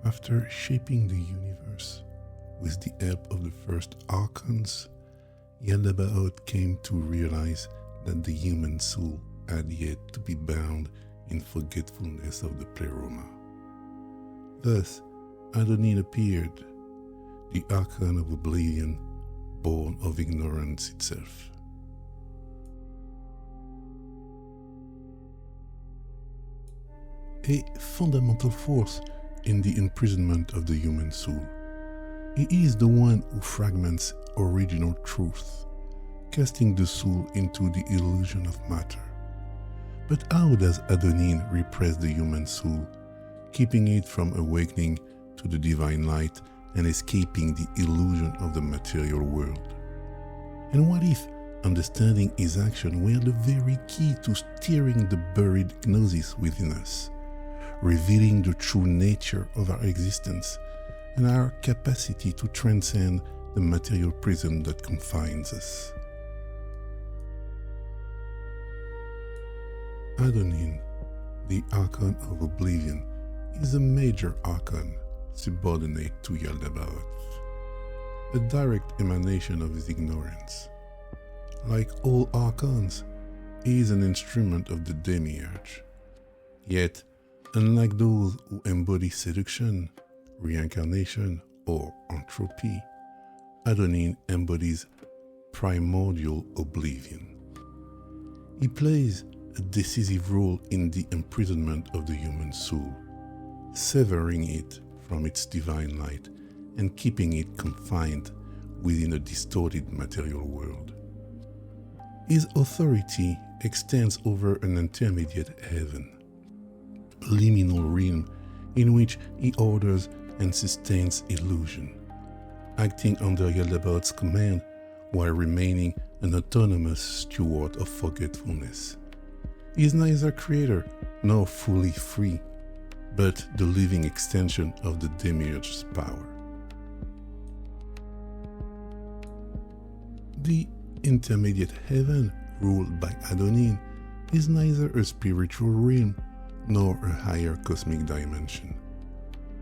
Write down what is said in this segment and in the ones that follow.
After shaping the universe with the help of the first Archons, Yaldabaoth came to realize that the human soul had yet to be bound in forgetfulness of the Pleroma. Thus, Adonin appeared, the Archon of Oblivion, born of ignorance itself. A fundamental force in the imprisonment of the human soul. He is the one who fragments original truth, casting the soul into the illusion of matter. But how does Adonin repress the human soul, keeping it from awakening to the divine light and escaping the illusion of the material world? And what if understanding his action were the very key to steering the buried Gnosis within us, revealing the true nature of our existence and our capacity to transcend the material prison that confines us? Adonin, the Archon of Oblivion, is a major archon subordinate to Yaldabaoth, a direct emanation of his ignorance. Like all archons, he is an instrument of the Demiurge. Yet, unlike those who embody seduction, reincarnation, or entropy, Adonin embodies primordial oblivion. He plays a decisive role in the imprisonment of the human soul, severing it from its divine light and keeping it confined within a distorted material world. His authority extends over an intermediate heaven, a liminal realm in which he orders and sustains illusion, acting under Yaldabaoth's command while remaining an autonomous steward of forgetfulness. He is neither creator nor fully free, but the living extension of the Demiurge's power. The intermediate heaven, ruled by Adonin, is neither a spiritual realm nor a higher cosmic dimension.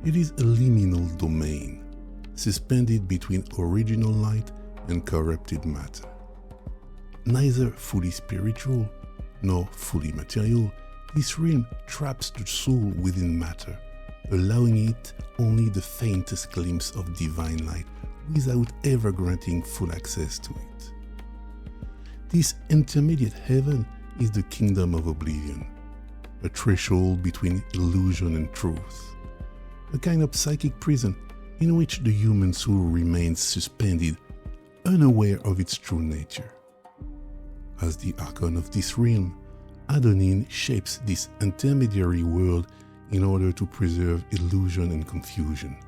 It is a liminal domain, suspended between original light and corrupted matter. Neither fully spiritual nor fully material, this realm traps the soul within matter, allowing it only the faintest glimpse of divine light without ever granting full access to it. This intermediate heaven is the kingdom of oblivion, a threshold between illusion and truth, a kind of psychic prison in which the human soul remains suspended, unaware of its true nature. As the Archon of this realm, Adonin shapes this intermediary world in order to preserve illusion and confusion,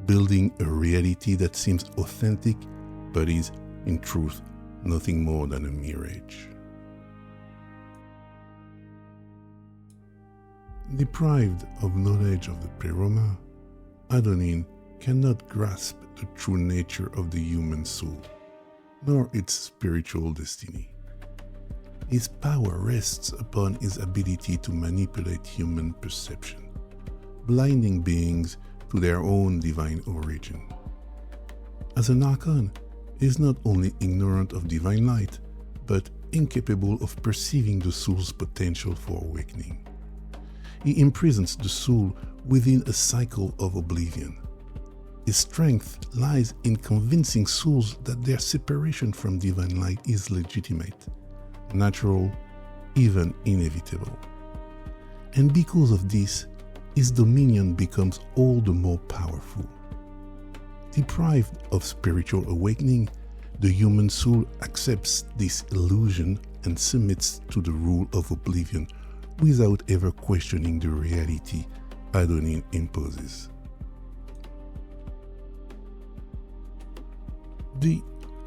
building a reality that seems authentic but is, in truth, nothing more than a mirage. Deprived of knowledge of the Pleroma, Adonin cannot grasp the true nature of the human soul, nor its spiritual destiny. His power rests upon his ability to manipulate human perception, blinding beings to their own divine origin. As an Archon, he is not only ignorant of divine light, but incapable of perceiving the soul's potential for awakening. He imprisons the soul within a cycle of oblivion. His strength lies in convincing souls that their separation from divine light is legitimate, natural, even inevitable. And because of this, his dominion becomes all the more powerful. Deprived of spiritual awakening, the human soul accepts this illusion and submits to the rule of oblivion without ever questioning the reality Adonin imposes. The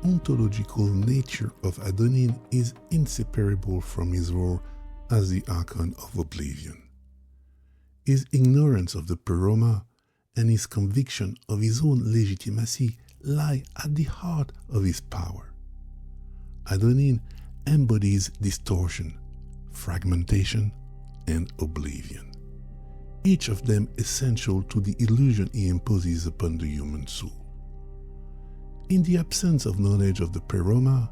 ontological nature of Adonin is inseparable from his role as the Archon of Oblivion. His ignorance of the Pleroma and his conviction of his own legitimacy lie at the heart of his power. Adonin embodies distortion, fragmentation, and oblivion. each of them essential to the illusion he imposes upon the human soul. In the absence of knowledge of the Pleroma,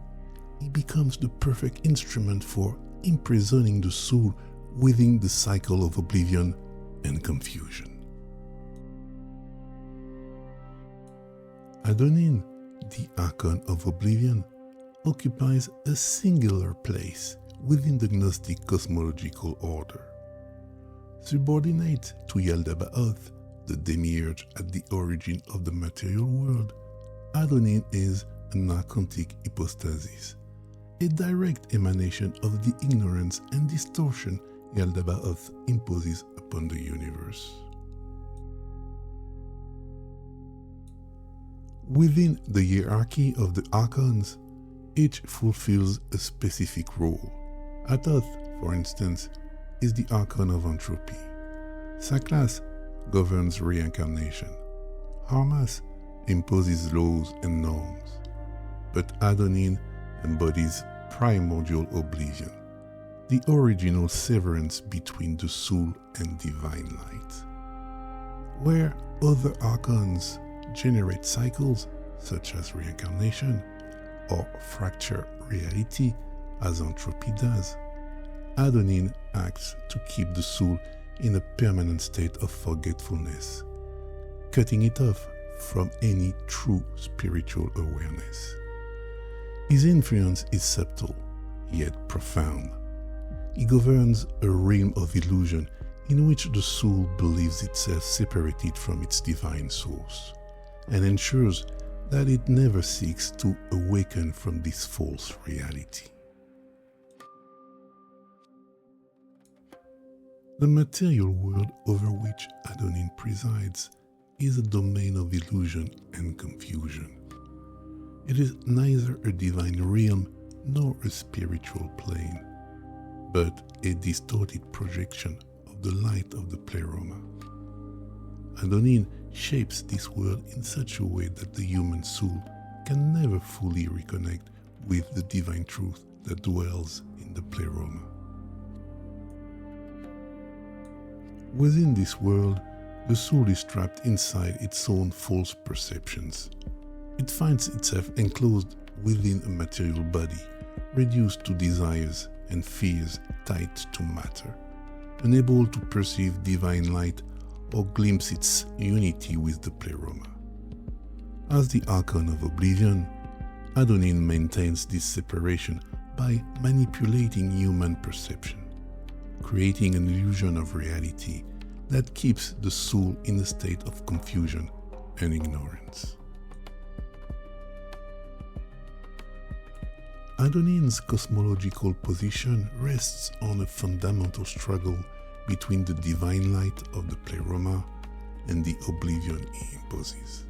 he becomes the perfect instrument for imprisoning the soul within the cycle of oblivion and confusion. Adonin, the Archon of Oblivion, occupies a singular place within the Gnostic cosmological order. Subordinate to Yaldabaoth, the demiurge at the origin of the material world, Adonin is an archontic hypostasis, a direct emanation of the ignorance and distortion Yaldabaoth imposes upon the universe. Within the hierarchy of the Archons, each fulfills a specific role. Atoth, for instance, is the Archon of entropy. Saklas governs reincarnation. Harmas imposes laws and norms. But Adonin embodies primordial oblivion, the original severance between the soul and divine light. Where other Archons generate cycles, such as reincarnation, or fracture reality, as entropy does, Adonin acts to keep the soul in a permanent state of forgetfulness, cutting it off from any true spiritual awareness. His influence is subtle, yet profound. He governs a realm of illusion in which the soul believes itself separated from its divine source, and ensures that it never seeks to awaken from this false reality. The material world over which Adonin presides is a domain of illusion and confusion. It is neither a divine realm nor a spiritual plane, but a distorted projection of the light of the Pleroma. Adonin shapes this world in such a way that the human soul can never fully reconnect with the divine truth that dwells in the Pleroma. Within this world, the soul is trapped inside its own false perceptions. It finds itself enclosed within a material body, reduced to desires and fears tied to matter, unable to perceive divine light or glimpse its unity with the Pleroma. As the Archon of Oblivion, Adonin maintains this separation by manipulating human perception, creating an illusion of reality that keeps the soul in a state of confusion and ignorance. Adonin's cosmological position rests on a fundamental struggle between the divine light of the Pleroma and the oblivion he imposes.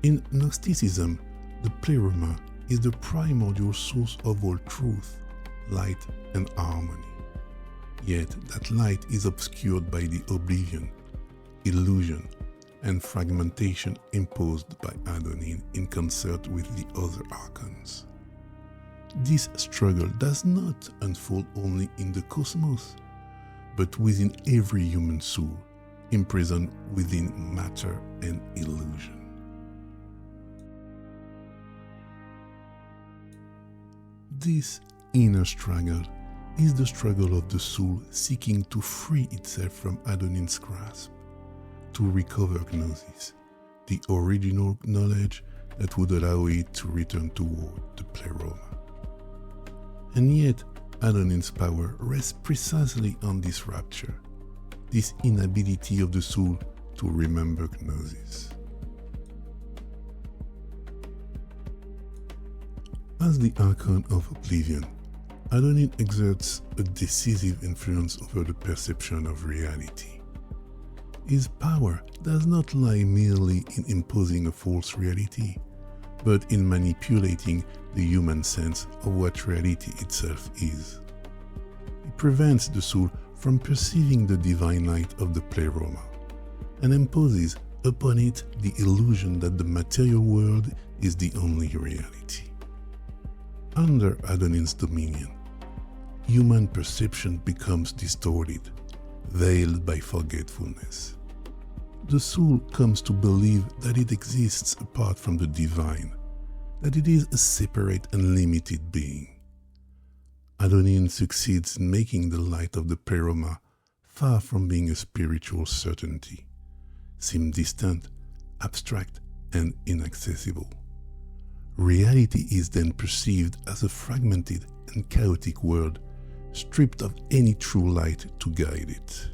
In Gnosticism, the Pleroma is the primordial source of all truth, light, and harmony. Yet that light is obscured by the oblivion, illusion, and fragmentation imposed by Adonin in concert with the other Archons. This struggle does not unfold only in the cosmos, but within every human soul, imprisoned within matter and illusion. This inner struggle is the struggle of the soul seeking to free itself from Adonin's grasp, to recover Gnosis, the original knowledge that would allow it to return toward the Pleroma. And yet, Adonin's power rests precisely on this rapture, this inability of the soul to remember Gnosis. As the Archon of Oblivion, Adonin exerts a decisive influence over the perception of reality. His power does not lie merely in imposing a false reality, but in manipulating the human sense of what reality itself is. It prevents the soul from perceiving the divine light of the Pleroma, and imposes upon it the illusion that the material world is the only reality. Under Adonin's dominion, human perception becomes distorted, veiled by forgetfulness. The soul comes to believe that it exists apart from the divine, that it is a separate and limited being. Adonin succeeds in making the light of the Pleroma, far from being a spiritual certainty, seem distant, abstract, and inaccessible. Reality is then perceived as a fragmented and chaotic world, stripped of any true light to guide it.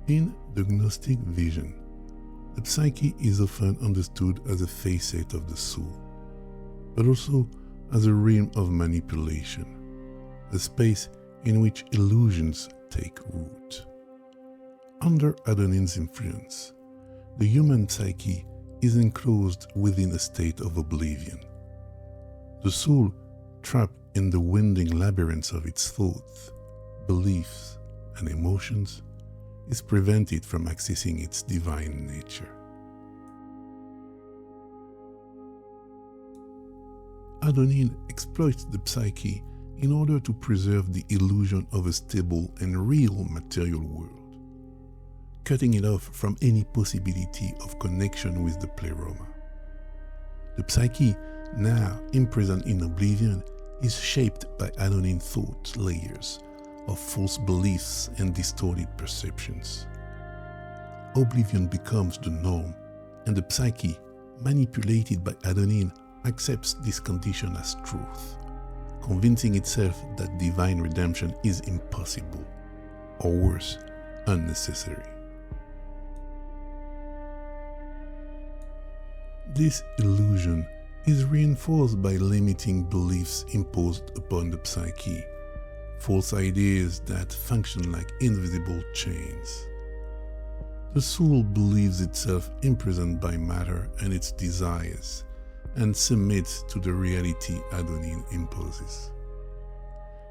In the Gnostic vision, the psyche is often understood as a facet of the soul, but also as a realm of manipulation, a space in which illusions take root. Under Adonin's influence, the human psyche is enclosed within a state of oblivion. The soul, trapped in the winding labyrinths of its thoughts, beliefs, and emotions, is prevented from accessing its divine nature. Adonin exploits the psyche in order to preserve the illusion of a stable and real material world, cutting it off from any possibility of connection with the Pleroma. The psyche, now imprisoned in oblivion, is shaped by Adonin thought layers of false beliefs and distorted perceptions. Oblivion becomes the norm, and the psyche, manipulated by Adonin, accepts this condition as truth, convincing itself that divine redemption is impossible, or worse, unnecessary. This illusion is reinforced by limiting beliefs imposed upon the psyche, false ideas that function like invisible chains. The soul believes itself imprisoned by matter and its desires, and submits to the reality Adonin imposes.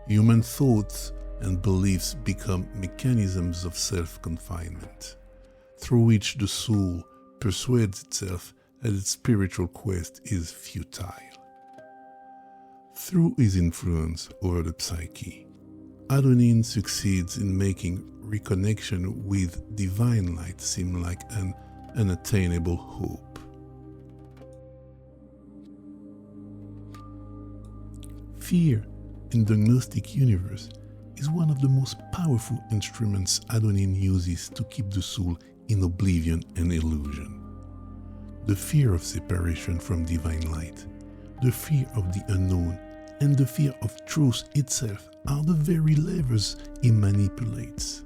Human thoughts and beliefs become mechanisms of self-confinement, through which the soul persuades itself that its spiritual quest is futile. Through his influence over the psyche, Adonin succeeds in making reconnection with divine light seem like an unattainable hope. Fear in the Gnostic universe is one of the most powerful instruments Adonin uses to keep the soul in oblivion and illusion. The fear of separation from divine light, the fear of the unknown, and the fear of truth itself are the very levers he manipulates.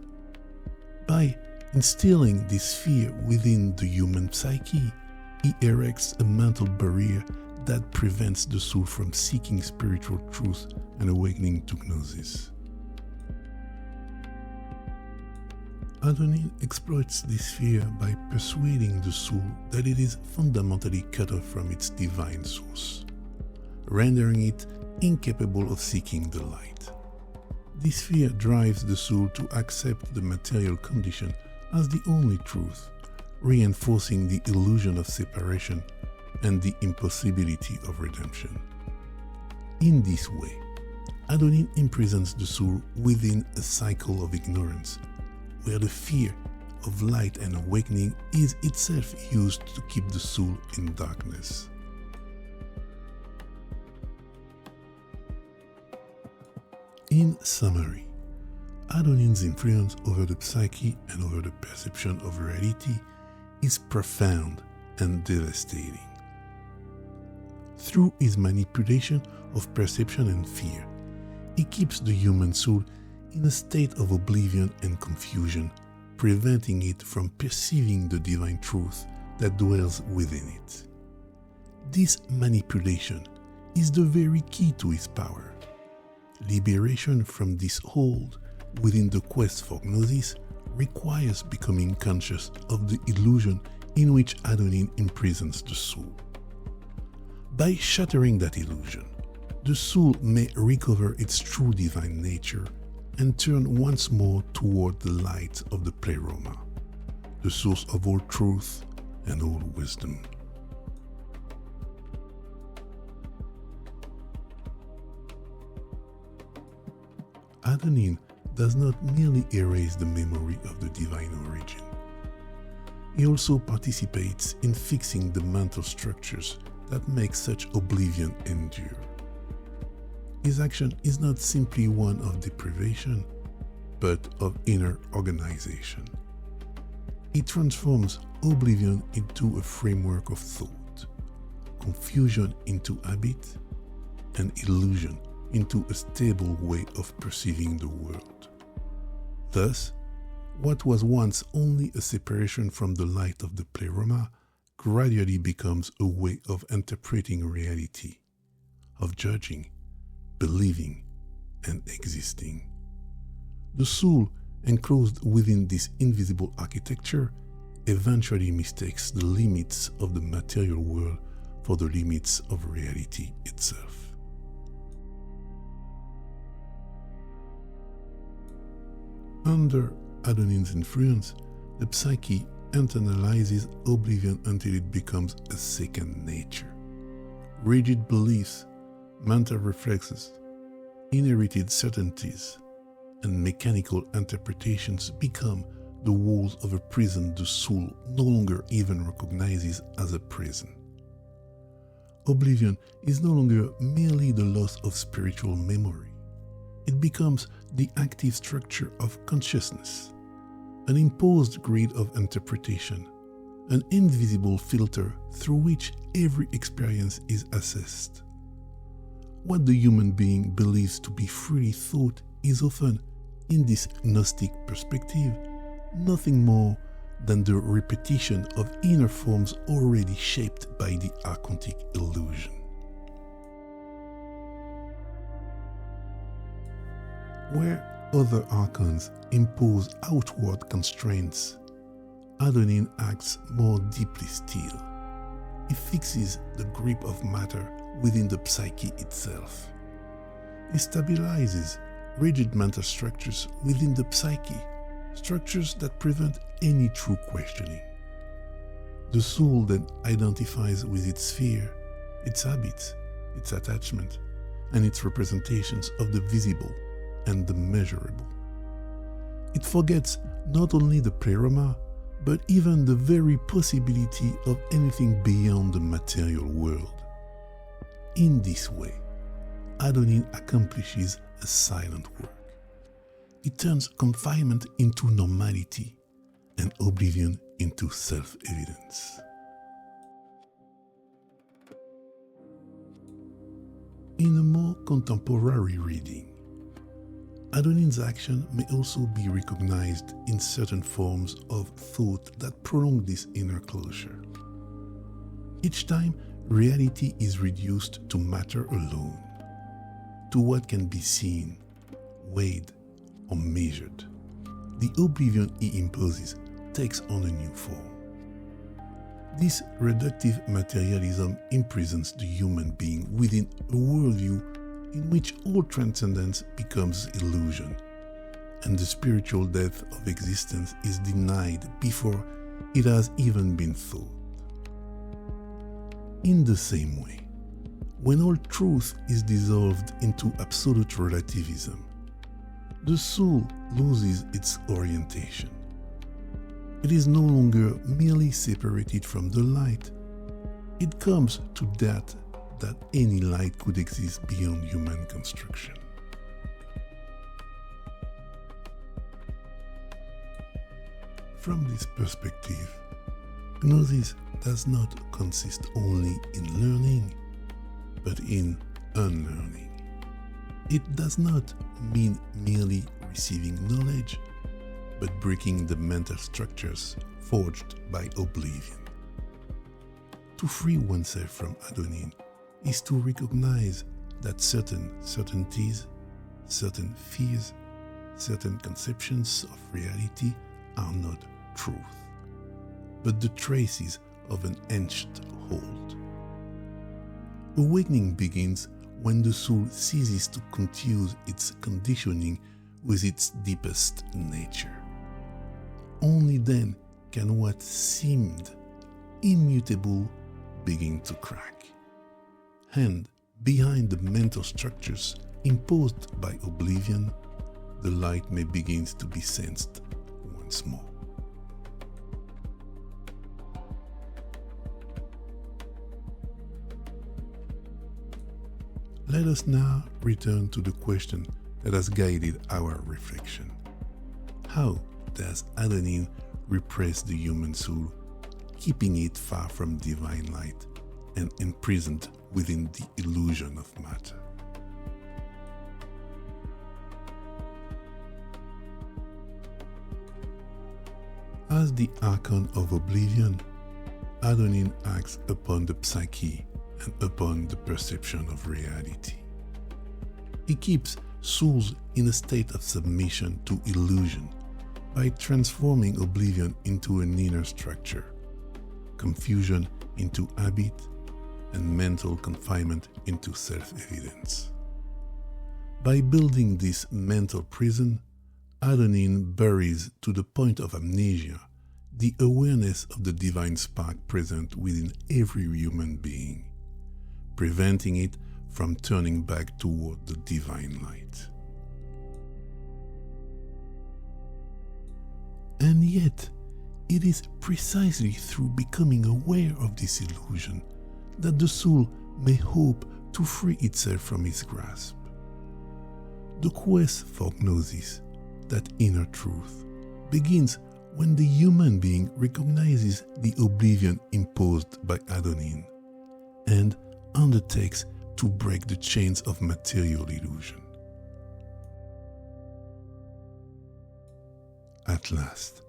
By instilling this fear within the human psyche, he erects a mental barrier that prevents the soul from seeking spiritual truth and awakening to Gnosis. Adonin exploits this fear by persuading the soul that it is fundamentally cut off from its divine source, rendering it incapable of seeking the light. This fear drives the soul to accept the material condition as the only truth, reinforcing the illusion of separation and the impossibility of redemption. In this way, Adonin imprisons the soul within a cycle of ignorance, where the fear of light and awakening is itself used to keep the soul in darkness. In summary, Adonin's influence over the psyche and over the perception of reality is profound and devastating. Through his manipulation of perception and fear, he keeps the human soul in a state of oblivion and confusion, preventing it from perceiving the divine truth that dwells within it. This manipulation is the very key to his power. Liberation from this hold within the quest for Gnosis requires becoming conscious of the illusion in which Adonin imprisons the soul. By shattering that illusion, the soul may recover its true divine nature and turn once more toward the light of the Pleroma, the source of all truth and all wisdom. Adonin does not merely erase the memory of the divine origin. He also participates in fixing the mental structures that make such oblivion endure. His action is not simply one of deprivation, but of inner organization. He transforms oblivion into a framework of thought, confusion into habit, and illusion into a stable way of perceiving the world. Thus, what was once only a separation from the light of the Pleroma gradually becomes a way of interpreting reality, of judging, believing, and existing. The soul, enclosed within this invisible architecture, eventually mistakes the limits of the material world for the limits of reality itself. Under Adonin's influence, the psyche internalizes oblivion until it becomes a second nature. Rigid beliefs, mental reflexes, inherited certainties, and mechanical interpretations become the walls of a prison the soul no longer even recognizes as a prison. Oblivion is no longer merely the loss of spiritual memory. It becomes the active structure of consciousness, an imposed grid of interpretation, an invisible filter through which every experience is assessed. What the human being believes to be freely thought is often, in this Gnostic perspective, nothing more than the repetition of inner forms already shaped by the archontic illusion. Where other archons impose outward constraints, Adonin acts more deeply still. He fixes the grip of matter within the psyche itself. He stabilizes rigid mental structures within the psyche, structures that prevent any true questioning. The soul then identifies with its fear, its habits, its attachment, and its representations of the visible and the measurable. It forgets not only the Pleroma, but even the very possibility of anything beyond the material world. In this way, Adonin accomplishes a silent work. It turns confinement into normality and oblivion into self-evidence. In a more contemporary reading, Adonin's action may also be recognized in certain forms of thought that prolong this inner closure. Each time, reality is reduced to matter alone, to what can be seen, weighed, or measured. The oblivion he imposes takes on a new form. This reductive materialism imprisons the human being within a worldview in which all transcendence becomes illusion, and the spiritual depth of existence is denied before it has even been thought. In the same way, when all truth is dissolved into absolute relativism, the soul loses its orientation. It is no longer merely separated from the light. It comes to that any light could exist beyond human construction. From this perspective, Gnosis does not consist only in learning, but in unlearning. It does not mean merely receiving knowledge, but breaking the mental structures forged by oblivion. To free oneself from Adonin is to recognize that certain certainties, certain fears, certain conceptions of reality are not truth, but the traces of an ancient hold. Awakening begins when the soul ceases to confuse its conditioning with its deepest nature. Only then can what seemed immutable begin to crack. And behind the mental structures imposed by oblivion the light may begin to be sensed once more. Let us now return to the question that has guided our reflection. How does Adonin repress the human soul, keeping it far from divine light and imprisoned within the illusion of matter? As the Archon of Oblivion, Adonin acts upon the psyche and upon the perception of reality. He keeps souls in a state of submission to illusion by transforming oblivion into an inner structure, confusion into habit, and mental confinement into self-evidence. By building this mental prison, Adonin buries to the point of amnesia the awareness of the divine spark present within every human being, preventing it from turning back toward the divine light. And yet, it is precisely through becoming aware of this illusion that the soul may hope to free itself from its grasp. The quest for Gnosis, that inner truth, begins when the human being recognizes the oblivion imposed by Adonin and undertakes to break the chains of material illusion. At last,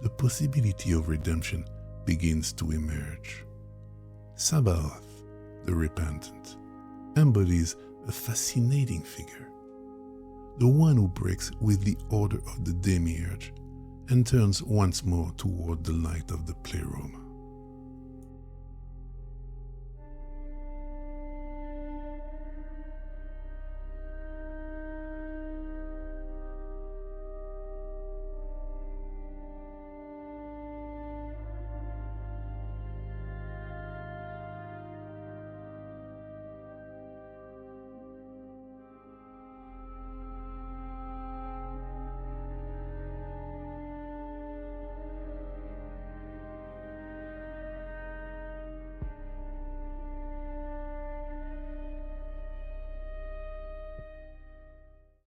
the possibility of redemption begins to emerge. Sabaoth, the repentant, embodies a fascinating figure, the one who breaks with the order of the demiurge and turns once more toward the light of the Pleroma.